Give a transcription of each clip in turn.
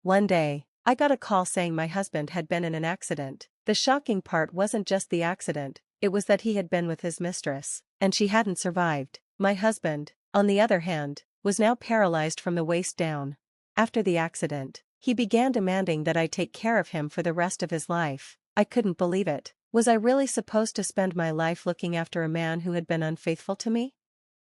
One day, I got a call saying my husband had been in an accident. The shocking part wasn't just the accident, it was that he had been with his mistress, and she hadn't survived. My husband, on the other hand, was now paralyzed from the waist down. After the accident, he began demanding that I take care of him for the rest of his life. I couldn't believe it. Was I really supposed to spend my life looking after a man who had been unfaithful to me?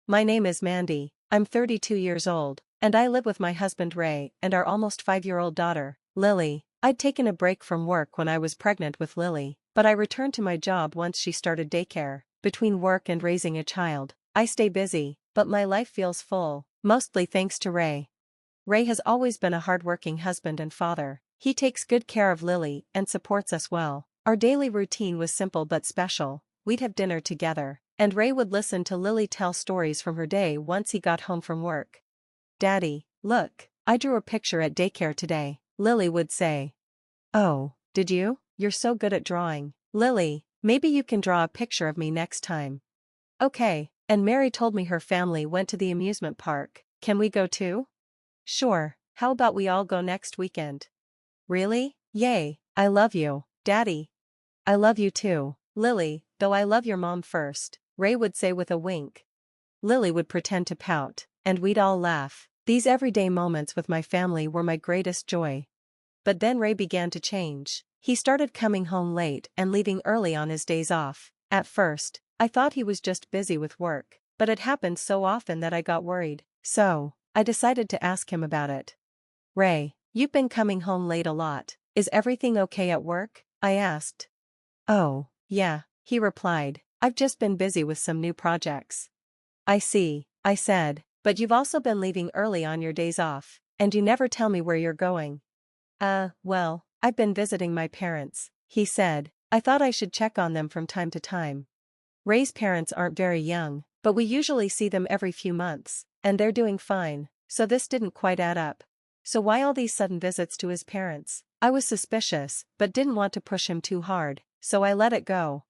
My name is Mandy, I'm 32 years old, and I live with my husband Ray and our almost 5-year-old daughter, Lily. I'd taken a break from work when I was pregnant with Lily, but I returned to my job once she started daycare. Between work and raising a child, I stay busy, but my life feels full, mostly thanks to Ray. Ray has always been a hardworking husband and father. He takes good care of Lily and supports us well. Our daily routine was simple but special. We'd have dinner together, and Ray would listen to Lily tell stories from her day once he got home from work. "Daddy, look, I drew a picture at daycare today," Lily would say. "Oh, did you? You're so good at drawing. Lily, maybe you can draw a picture of me next time." "Okay." And Mary told me her family went to the amusement park. "Can we go too?" "Sure, how about we all go next weekend?" "Really? Yay, I love you, Daddy." "I love you too, Lily, though I love your mom first," Ray would say with a wink. Lily would pretend to pout, and we'd all laugh. These everyday moments with my family were my greatest joy. But then Ray began to change. He started coming home late and leaving early on his days off. At first, I thought he was just busy with work, but it happened so often that I got worried. So, I decided to ask him about it. "Ray, you've been coming home late a lot. Is everything okay at work?" I asked. "Oh, yeah," he replied. "I've just been busy with some new projects." "I see," I said, "but you've also been leaving early on your days off, and you never tell me where you're going." Well, I've been visiting my parents," he said. "I thought I should check on them from time to time." Ray's parents aren't very young, but we usually see them every few months, and they're doing fine, so this didn't quite add up. So why all these sudden visits to his parents? I was suspicious, but didn't want to push him too hard, so I let it go.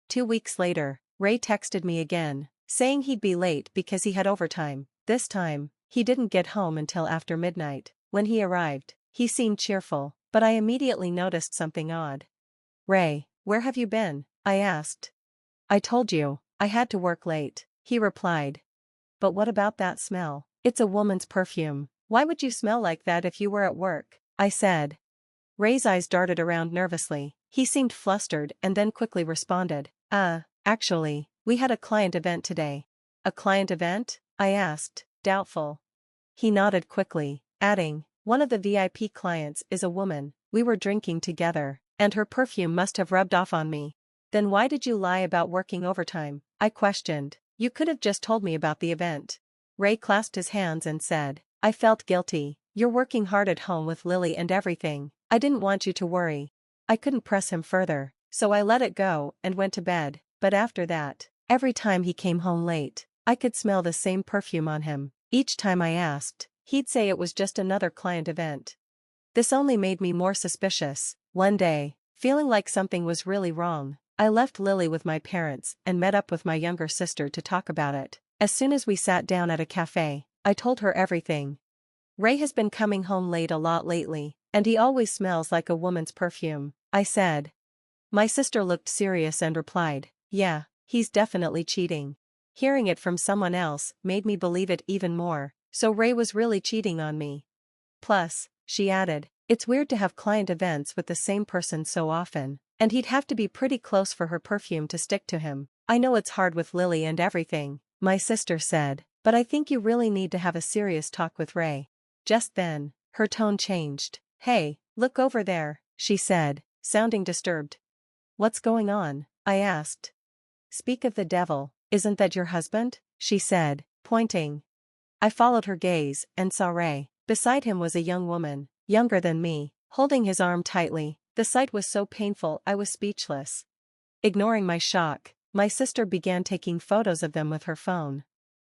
2 weeks later, Ray texted me again, saying he'd be late because he had overtime. This time, he didn't get home until after midnight. When he arrived, he seemed cheerful, but I immediately noticed something odd. "Ray, where have you been?" I asked. "I told you, I had to work late," he replied. "But what about that smell? It's a woman's perfume. Why would you smell like that if you were at work?" I said. Ray's eyes darted around nervously. He seemed flustered and then quickly responded, Actually, we had a client event today." "A client event?" I asked, doubtful. He nodded quickly, adding, "One of the VIP clients is a woman. We were drinking together, and her perfume must have rubbed off on me." "Then why did you lie about working overtime?" I questioned. "You could have just told me about the event." Ray clasped his hands and said, "I felt guilty. You're working hard at home with Lily and everything. I didn't want you to worry." I couldn't press him further, so I let it go and went to bed. But after that, every time he came home late, I could smell the same perfume on him. Each time I asked, he'd say it was just another client event. This only made me more suspicious. One day, feeling like something was really wrong, I left Lily with my parents and met up with my younger sister to talk about it. As soon as we sat down at a cafe, I told her everything. "Ray has been coming home late a lot lately, and he always smells like a woman's perfume," I said. My sister looked serious and replied, "Yeah, he's definitely cheating." Hearing it from someone else made me believe it even more, so Ray was really cheating on me. Plus, she added, it's weird to have client events with the same person so often, and he'd have to be pretty close for her perfume to stick to him. "I know it's hard with Lily and everything," my sister said, "but I think you really need to have a serious talk with Ray." Just then, her tone changed. "Hey, look over there," she said, sounding disturbed. "What's going on?" I asked. "Speak of the devil, isn't that your husband?" she said, pointing. I followed her gaze and saw Ray. Beside him was a young woman, younger than me, holding his arm tightly. The sight was so painful I was speechless. Ignoring my shock, my sister began taking photos of them with her phone.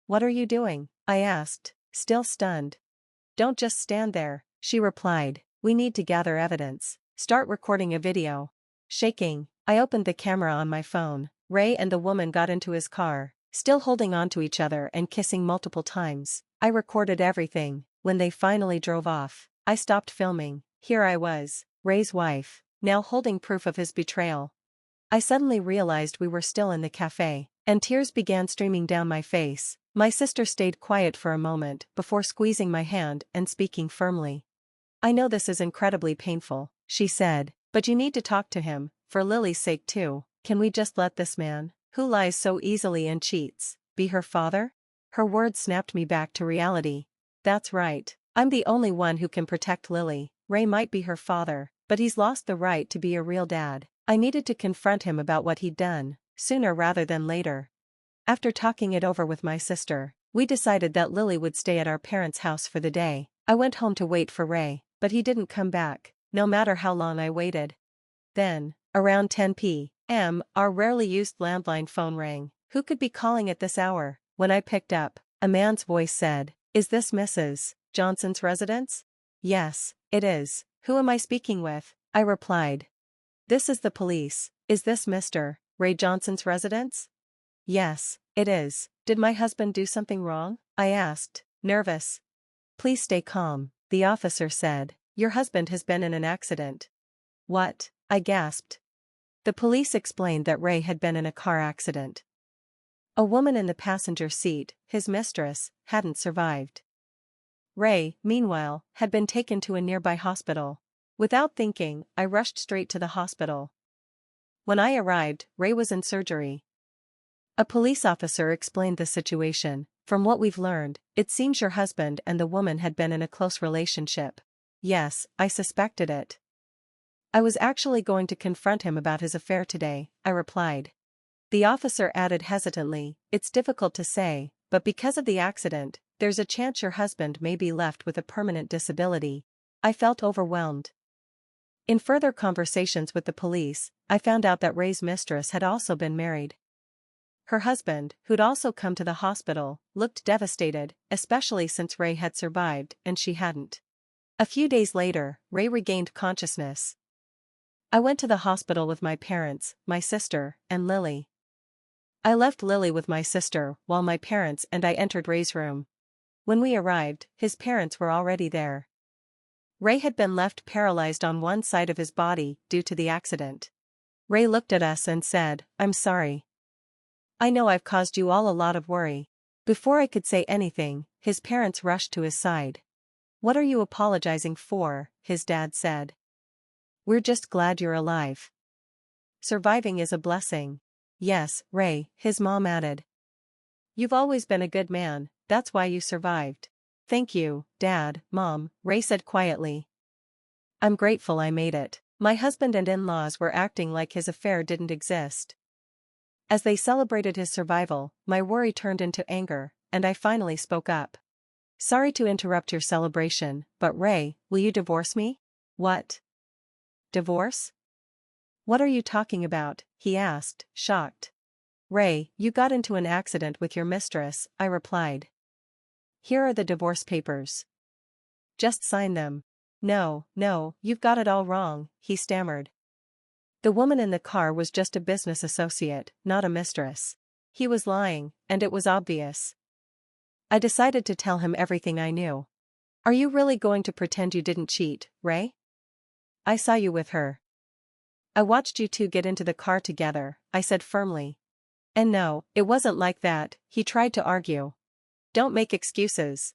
"What are you doing?" I asked, still stunned. "Don't just stand there," she replied. "We need to gather evidence. Start recording a video." Shaking, I opened the camera on my phone. Ray and the woman got into his car, still holding on to each other and kissing multiple times. I recorded everything. When they finally drove off, I stopped filming. Here I was, Ray's wife, now holding proof of his betrayal. I suddenly realized we were still in the cafe, and tears began streaming down my face. My sister stayed quiet for a moment before squeezing my hand and speaking firmly. I know this is incredibly painful, she said, but you need to talk to him, for Lily's sake too. Can we just let this man, who lies so easily and cheats, be her father? Her words snapped me back to reality. That's right, I'm the only one who can protect Lily. Ray might be her father, but he's lost the right to be a real dad. I needed to confront him about what he'd done, sooner rather than later. After talking it over with my sister, we decided that Lily would stay at our parents' house for the day. I went home to wait for Ray, but he didn't come back, no matter how long I waited. Then, around 10 p.m., our rarely used landline phone rang. Who could be calling at this hour? When I picked up, a man's voice said, "Is this Mrs. Johnson's residence?" "Yes, it is. Who am I speaking with?" I replied. "This is the police. Is this Mr. Ray Johnson's residence?" "Yes, it is. Did my husband do something wrong?" I asked, nervous. "Please stay calm," the officer said. "Your husband has been in an accident." "What?" I gasped. The police explained that Ray had been in a car accident. A woman in the passenger seat, his mistress, hadn't survived. Ray, meanwhile, had been taken to a nearby hospital. Without thinking, I rushed straight to the hospital. When I arrived, Ray was in surgery. A police officer explained the situation. "From what we've learned, it seems your husband and the woman had been in a close relationship." "Yes, I suspected it. I was actually going to confront him about his affair today," I replied. The officer added hesitantly, "It's difficult to say, but because of the accident, there's a chance your husband may be left with a permanent disability." I felt overwhelmed. In further conversations with the police, I found out that Ray's mistress had also been married. Her husband, who'd also come to the hospital, looked devastated, especially since Ray had survived and she hadn't. A few days later, Ray regained consciousness. I went to the hospital with my parents, my sister, and Lily. I left Lily with my sister while my parents and I entered Ray's room. When we arrived, his parents were already there. Ray had been left paralyzed on one side of his body due to the accident. Ray looked at us and said, "I'm sorry. I know I've caused you all a lot of worry." Before I could say anything, his parents rushed to his side. "What are you apologizing for?" his dad said. "We're just glad you're alive. Surviving is a blessing." "Yes, Ray," his mom added. "You've always been a good man, that's why you survived." "Thank you, Dad, Mom," Ray said quietly. "I'm grateful I made it." My husband and in-laws were acting like his affair didn't exist. As they celebrated his survival, my worry turned into anger, and I finally spoke up. "Sorry to interrupt your celebration, but Ray, will you divorce me?" "What? Divorce? What are you talking about?" he asked, shocked. "Ray, you got into an accident with your mistress," I replied. "Here are the divorce papers. Just sign them." No, you've got it all wrong," he stammered. "The woman in the car was just a business associate, not a mistress." He was lying, and it was obvious. I decided to tell him everything I knew. "Are you really going to pretend you didn't cheat, Ray? I saw you with her. I watched you two get into the car together," I said firmly. "And no, it wasn't like that," he tried to argue. "Don't make excuses,"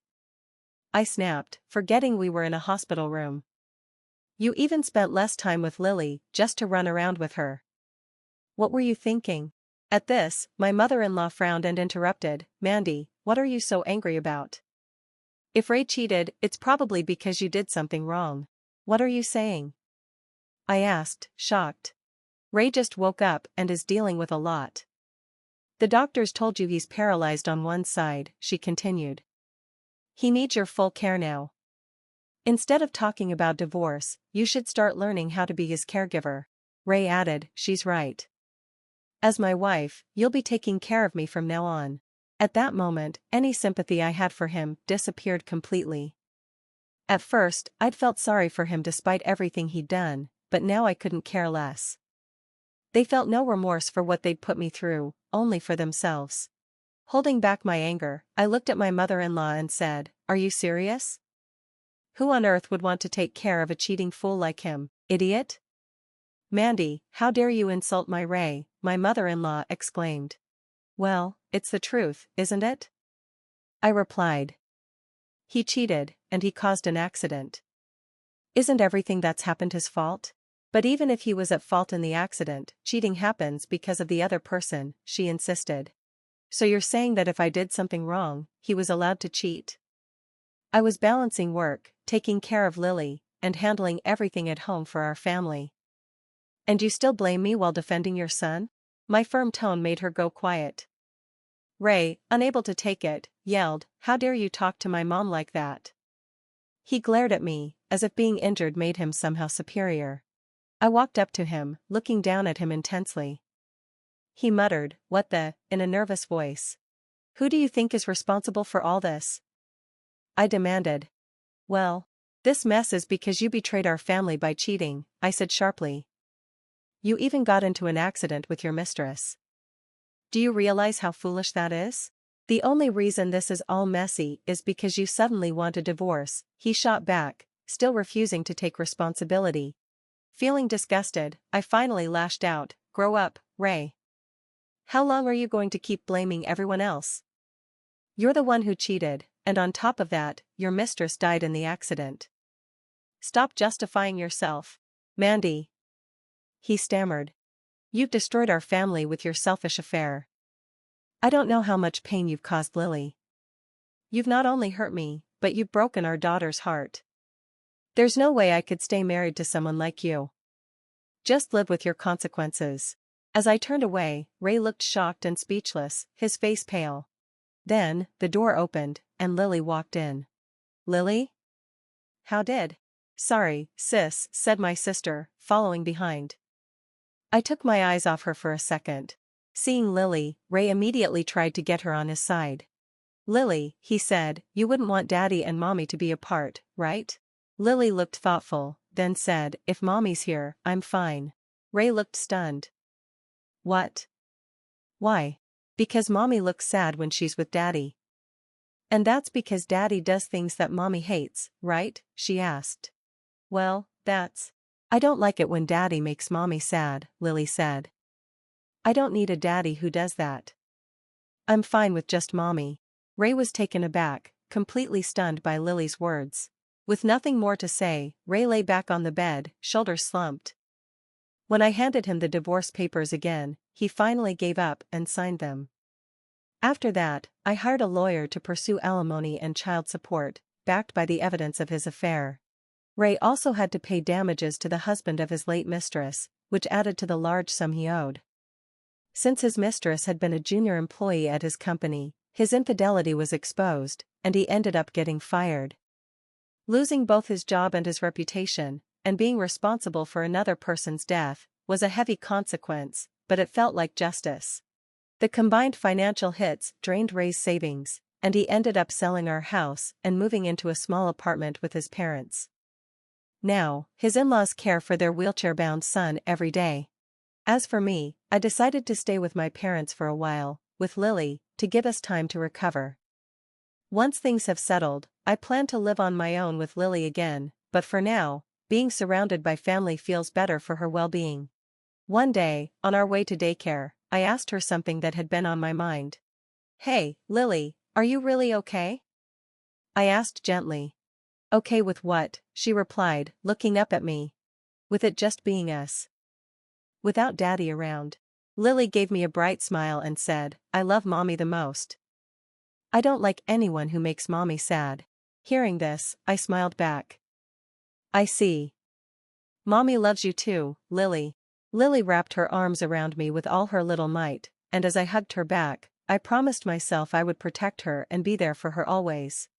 I snapped, forgetting we were in a hospital room. "You even spent less time with Lily, just to run around with her. What were you thinking?" At this, my mother-in-law frowned and interrupted, "Mandy, what are you so angry about? If Ray cheated, it's probably because you did something wrong." "What are you saying?" I asked, shocked. "Ray just woke up and is dealing with a lot. The doctors told you he's paralyzed on one side," she continued. "He needs your full care now. Instead of talking about divorce, you should start learning how to be his caregiver." Ray added, "She's right. As my wife, you'll be taking care of me from now on." At that moment, any sympathy I had for him disappeared completely. At first, I'd felt sorry for him despite everything he'd done, but now I couldn't care less. They felt no remorse for what they'd put me through, only for themselves. Holding back my anger, I looked at my mother-in-law and said, "Are you serious? Who on earth would want to take care of a cheating fool like him, idiot? Mandy, how dare you insult my Ray, my mother-in-law exclaimed. Well, it's the truth, isn't it? I replied. He cheated, and he caused an accident. Isn't everything that's happened his fault? But even if he was at fault in the accident, cheating happens because of the other person, she insisted. So you're saying that if I did something wrong, he was allowed to cheat? I was balancing work, taking care of Lily, and handling everything at home for our family. And you still blame me while defending your son? My firm tone made her go quiet. Ray, unable to take it, yelled, "How dare you talk to my mom like that?" He glared at me, as if being injured made him somehow superior. I walked up to him, looking down at him intensely. He muttered, "What the," in a nervous voice. "Who do you think is responsible for all this?" I demanded. Well, this mess is because you betrayed our family by cheating, I said sharply. You even got into an accident with your mistress. Do you realize how foolish that is? The only reason this is all messy is because you suddenly want a divorce, he shot back, still refusing to take responsibility. Feeling disgusted, I finally lashed out, "Grow up, Ray. How long are you going to keep blaming everyone else? You're the one who cheated, and on top of that, your mistress died in the accident. Stop justifying yourself, Mandy." He stammered. You've destroyed our family with your selfish affair. I don't know how much pain you've caused Lily. You've not only hurt me, but you've broken our daughter's heart. There's no way I could stay married to someone like you. Just live with your consequences. As I turned away, Ray looked shocked and speechless, his face pale. Then, the door opened, and Lily walked in. Lily? How did? Sorry, sis, said my sister, following behind. I took my eyes off her for a second. Seeing Lily, Ray immediately tried to get her on his side. Lily, he said, you wouldn't want Daddy and Mommy to be apart, right? Lily looked thoughtful, then said, if Mommy's here, I'm fine. Ray looked stunned. What? Why? Because Mommy looks sad when she's with Daddy. And that's because Daddy does things that Mommy hates, right? She asked. Well, I don't like it when Daddy makes Mommy sad, Lily said. I don't need a daddy who does that. I'm fine with just Mommy. Ray was taken aback, completely stunned by Lily's words. With nothing more to say, Ray lay back on the bed, shoulders slumped. When I handed him the divorce papers again, he finally gave up and signed them. After that, I hired a lawyer to pursue alimony and child support, backed by the evidence of his affair. Ray also had to pay damages to the husband of his late mistress, which added to the large sum he owed. Since his mistress had been a junior employee at his company, his infidelity was exposed, and he ended up getting fired. Losing both his job and his reputation, and being responsible for another person's death, was a heavy consequence, but it felt like justice. The combined financial hits drained Ray's savings, and he ended up selling our house and moving into a small apartment with his parents. Now, his in-laws care for their wheelchair-bound son every day. As for me, I decided to stay with my parents for a while, with Lily, to give us time to recover. Once things have settled, I plan to live on my own with Lily again, but for now, being surrounded by family feels better for her well-being. One day, on our way to daycare, I asked her something that had been on my mind. Hey, Lily, are you really okay? I asked gently. Okay with what? She replied, looking up at me. With it just being us. Without Daddy around. Lily gave me a bright smile and said, I love Mommy the most. I don't like anyone who makes Mommy sad. Hearing this, I smiled back. I see. Mommy loves you too, Lily. Lily wrapped her arms around me with all her little might, and as I hugged her back, I promised myself I would protect her and be there for her always.